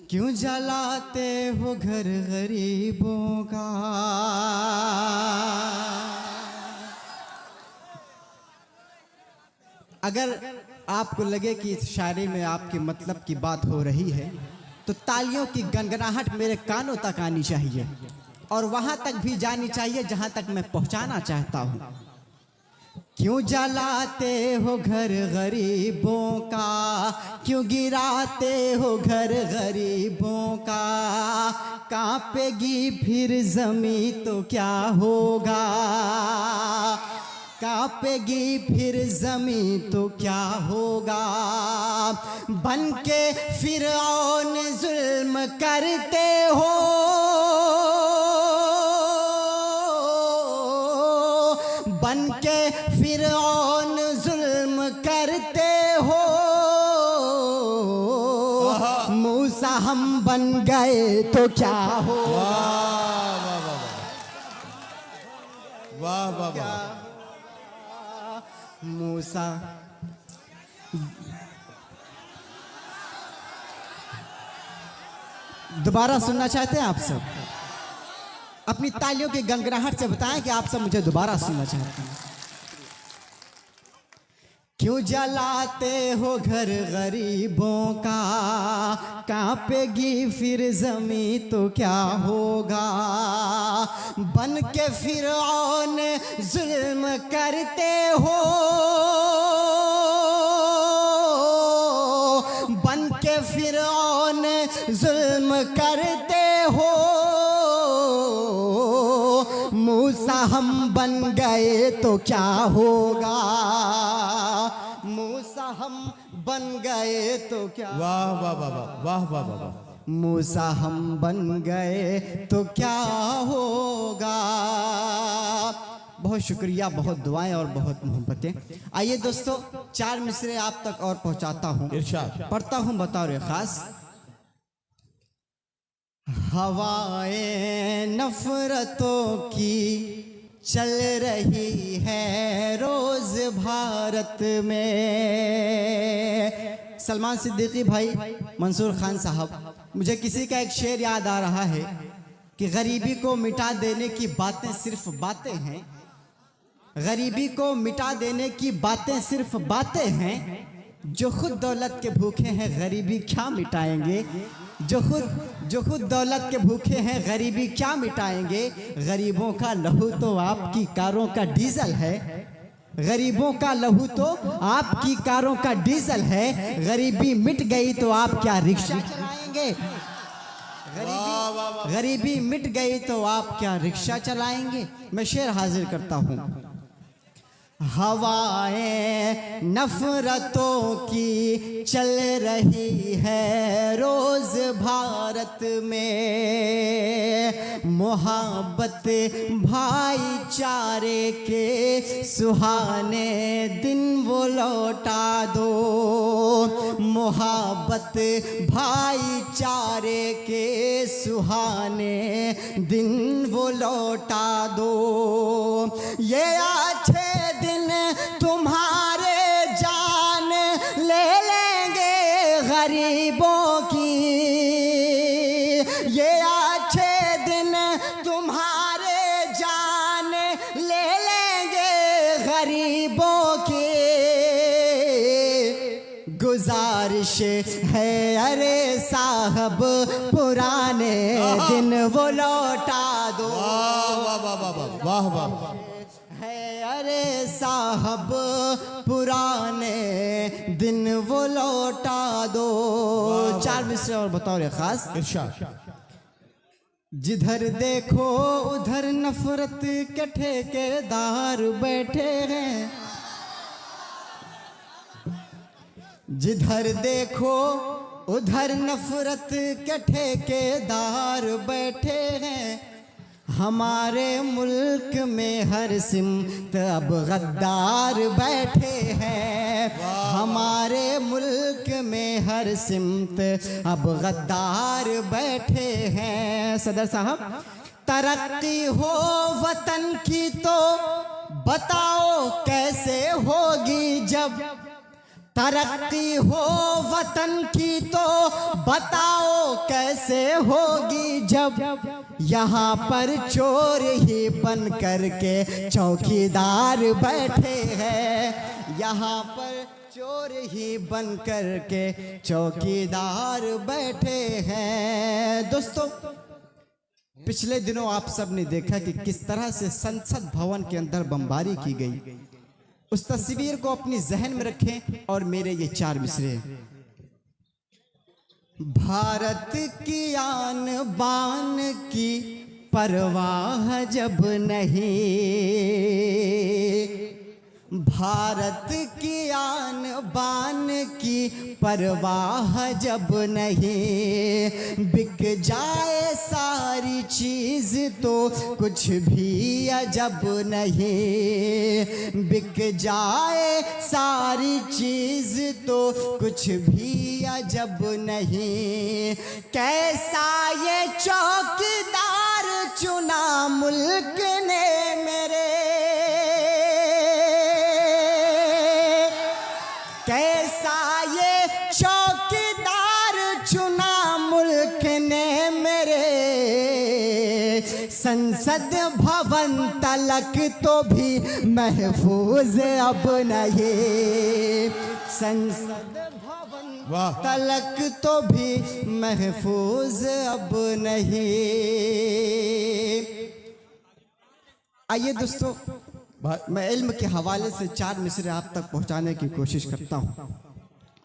क्यों जलाते हो घर गरीबों का। अगर आपको लगे कि इस शायरी में आपके मतलब की बात हो रही है तो तालियों की गनगनाहट मेरे कानों तक आनी चाहिए और वहां तक भी जानी चाहिए जहां तक मैं पहुंचाना चाहता हूं। क्यों जलाते हो घर गरीबों का, क्यों गिराते हो घर गरीबों का। कांपेगी फिर जमी तो क्या होगा, कांपेगी फिर जमी तो क्या होगा। बन के फिरौन जुल्म करते हो, बन के फिरौन जुल्म करते हो। मूसा हम बन गए तो क्या हो। वाह वाह वाह। मूसा दोबारा सुनना चाहते हैं आप सब? अपनी तालियों की गनगनाहट से बताएं कि आप सब मुझे दोबारा सुनना चाहते हैं। क्यों जलाते हो घर गरीबों का, कांपेगी फिर जमी तो क्या होगा। बन के फिरौन जुल्म करते हो, बन के फिरौन जुल्म करते हो। मूसा हम बन गए तो क्या होगा, मूसा हम बन गए तो क्या। वाह वाह वाह वाह वाह वाह वाह वाह। मूसा हम बन गए तो क्या होगा। बहुत शुक्रिया, बहुत दुआएं और बहुत मोहब्बतें। आइए दोस्तों, चार मिसरे आप तक और पहुंचाता हूं, इरशाद। पढ़ता हूं बतौर खास। हवाएं नफरतों की चल रही है रोज भारत में। सलमान सिद्दीकी भाई, मंसूर खान साहब, मुझे किसी का एक शेर याद आ रहा है कि गरीबी को मिटा देने की बातें सिर्फ बातें हैं, गरीबी को मिटा देने की बातें सिर्फ बातें हैं। जो खुद दौलत के भूखे हैं गरीबी क्या मिटाएंगे, जो खुद दौलत के भूखे हैं गरीबी क्या मिटाएंगे। गरीबों का लहू तो आपकी कारों का डीजल है, गरीबों का लहू तो आपकी कारों का डीजल है। गरीबी मिट गई तो आप क्या रिक्शा चलाएंगे, गरीबी मिट गई तो आप क्या रिक्शा चलाएंगे। मैं शेर हाजिर करता हूँ। हवाएं नफरतों की चल रही है रोज भारत में। मोहब्बत भाईचारे के सुहाने दिन वो लौटा दो, मोहब्बत भाईचारे के सुहाने दिन वो लौटा दो। ये अच्छे दिन तुम्हारे जान ले लेंगे गरीबों की, ये अच्छे दिन तुम्हारे जान ले लेंगे गरीबों की। गुजारिश है अरे साहब पुराने दिन वो लौटा दो। वाह वाह वाह वाह वाह वाह। अरे साहब पुराने दिन वो लौटा दो। चार मिसरे और बतौर खास। इरशाद। जिधर देखो उधर नफरत के ठेकेदार बैठे हैं, जिधर देखो उधर नफरत के ठेकेदार बैठे हैं। हमारे मुल्क में हर सिमत अब गद्दार बैठे हैं, हमारे मुल्क में हर सिमत अब गद्दार बैठे हैं। सदर साहब, तरक्की हो वतन की तो बताओ कैसे होगी जब तरक्की हो वतन की तो बताओ कैसे होगी, जब यहाँ पर चोर ही बन करके चौकीदार बैठे हैं। यहाँ पर चोर ही बन करके चौकीदार बैठे हैं। दोस्तों, पिछले दिनों आप सब ने देखा कि किस तरह से संसद भवन के अंदर बमबारी की गई। उस तस्वीर को अपनी जहन में रखें और मेरे ये 4 मिसरे। भारत की आन बान की परवाह जब नहीं, भारत की आन बान की परवाह जब नहीं, बिक जाए सारी चीज तो कुछ भी अजब नहीं, बिक जाए सारी चीज तो कुछ भी अजब नहीं। कैसा ये चौकीदार चुना मुल्क ने मेरे, कैसा ये चौकीदार चुना मुल्क ने मेरे, संसद भवन तलक तो भी महफूज अब नहीं, संसद भवन वाह। तलक तो भी महफूज अब नहीं। आइए दोस्तों, मैं इल्म के हवाले से 4 मिसरे आप तक पहुंचाने की कोशिश करता हूं,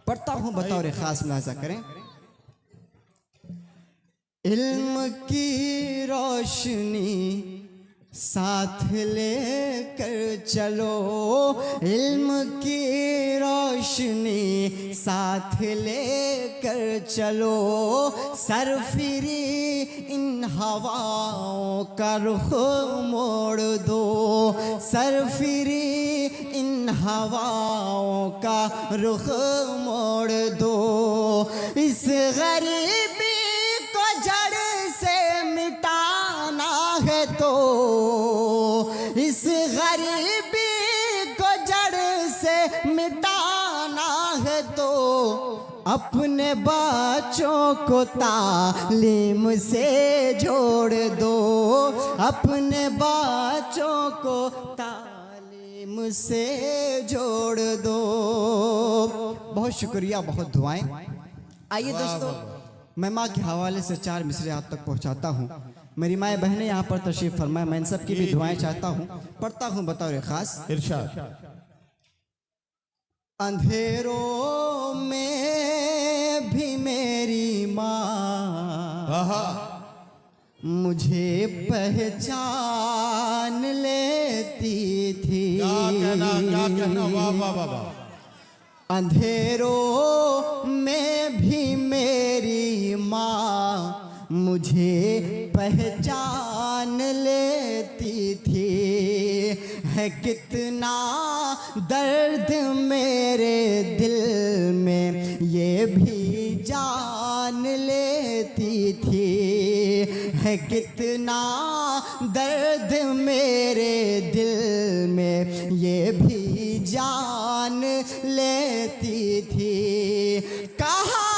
पढ़ता हूं, बतौर खास मुलाजा करें। इल्म की रोशनी साथ लेकर चलो, इल्म की रोशनी साथ लेकर चलो, सरफिरी इन हवाओं का रुख मोड़ दो, सरफिरी इन हवाओं का रुख मोड़ दो। इस गरीबी को जड़ से मिटाना है तो, इस गरीबी को जड़ से मिटाना है तो, अपने बच्चों को तालीम से जोड़ दो, अपने बच्चों को तालीम से जोड़ दो। बहुत शुक्रिया, बहुत दुआएं। आइए दोस्तों, मैं माँ के हवाले से 4 मिसरे आप तक पहुँचाता हूँ। मेरी माए बहनें यहाँ पर तशरीफ फरमाए, मैं इन सब की भी दुआएं चाहता हूँ, पढ़ता हूँ बतौर खास। इरशाद। अंधेरों में भी मेरी माँ मुझे पहचान लेती थी, क्या कहना, वाह वाह वाह वाह। अंधेरों में भी मेरी माँ मुझे पहचान लेती थी, है कितना दर्द मेरे दिल में ये भी जान लेती थी, है कितना दर्द मेरे दिल में ये भी जान लेती थी। कहा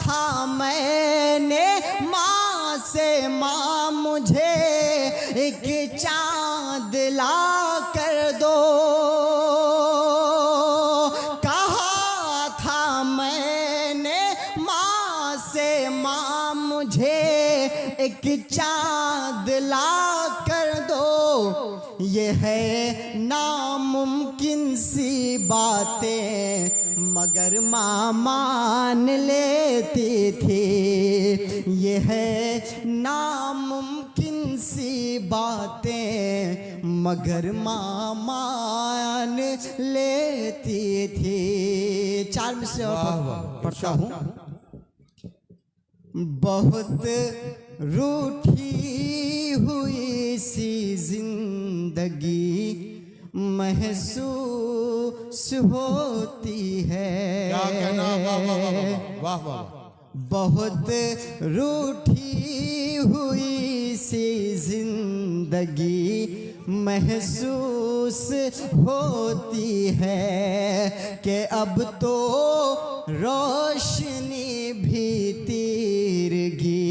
था मैंने माँ से, माँ मुझे एक चाँद ला कर दो, कहा था मैंने माँ से, माँ मुझे एक चाँद ला कर दो। ये है नामुमकिन सी बातें मगर माँ मान लेती थी, ये है नामुमकिन सी बातें मगर माँ मान लेती थी। 4 मिसरे और पढ़ता हूँ। बहुत रूठी हुई सी जिंदगी महसूस होती है, क्या कहना, वाह वाह वाह। बहुत रूठी हुई सी जिंदगी महसूस होती है कि अब तो रोशनी भी तीरगी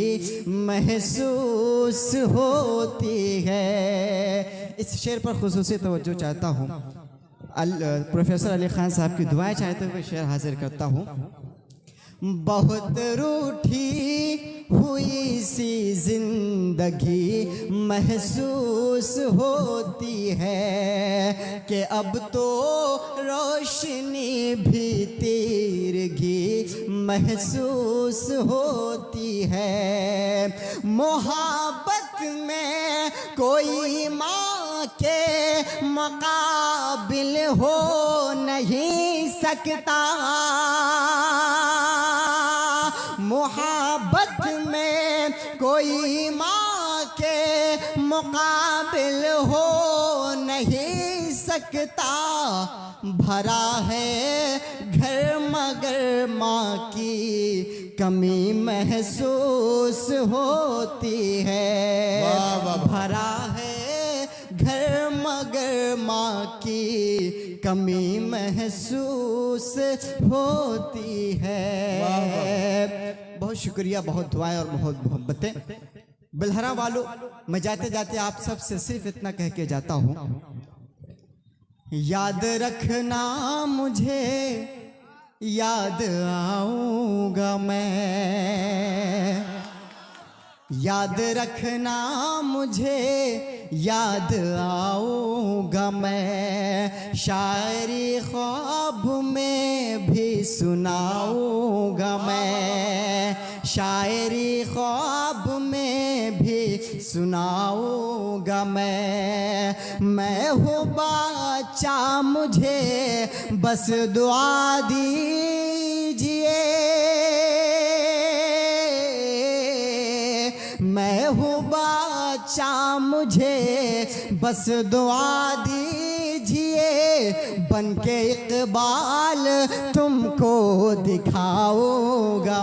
महसूस होती है। इस शेर पर खुसूसी तवज्जो चाहता हूँ। प्रोफेसर अली खान साहब की दुआएं चाहते हुए शेर हाजिर करता हूँ। बहुत रूठी हुई सी जिंदगी महसूस होती है कि अब तो रोशनी भी तीरगी महसूस होती है। मोहब्बत में कोई माँ के मुकाबिल हो नहीं सकता। मोहब्बत में कोई माँ के मुकाबिल हो नहीं सकता। भरा है घर मगर माँ की कमी महसूस होती है। वाह, वाह, वाह। भरा है घर मगर माँ की कमी महसूस होती है। बहुत शुक्रिया, बहुत दुआएं और बहुत मोहब्बतें। बिलहरा वालों, मैं जाते जाते आप सब से सिर्फ इतना कह के जाता हूँ, याद रखना मुझे याद आऊँगा मैं। याद रखना मुझे याद आऊँगा मैं। शायरी ख्वाब में भी सुनाऊँगा मैं। शायरी ख्वाब में भी सुनाऊँगा मैं हूँ बच्चा, मुझे बस दुआ दीजिए। मैं हूँ बच्चा, मुझे बस दुआ दीजिए। बन के इकबाल तुमको दिखाऊंगा।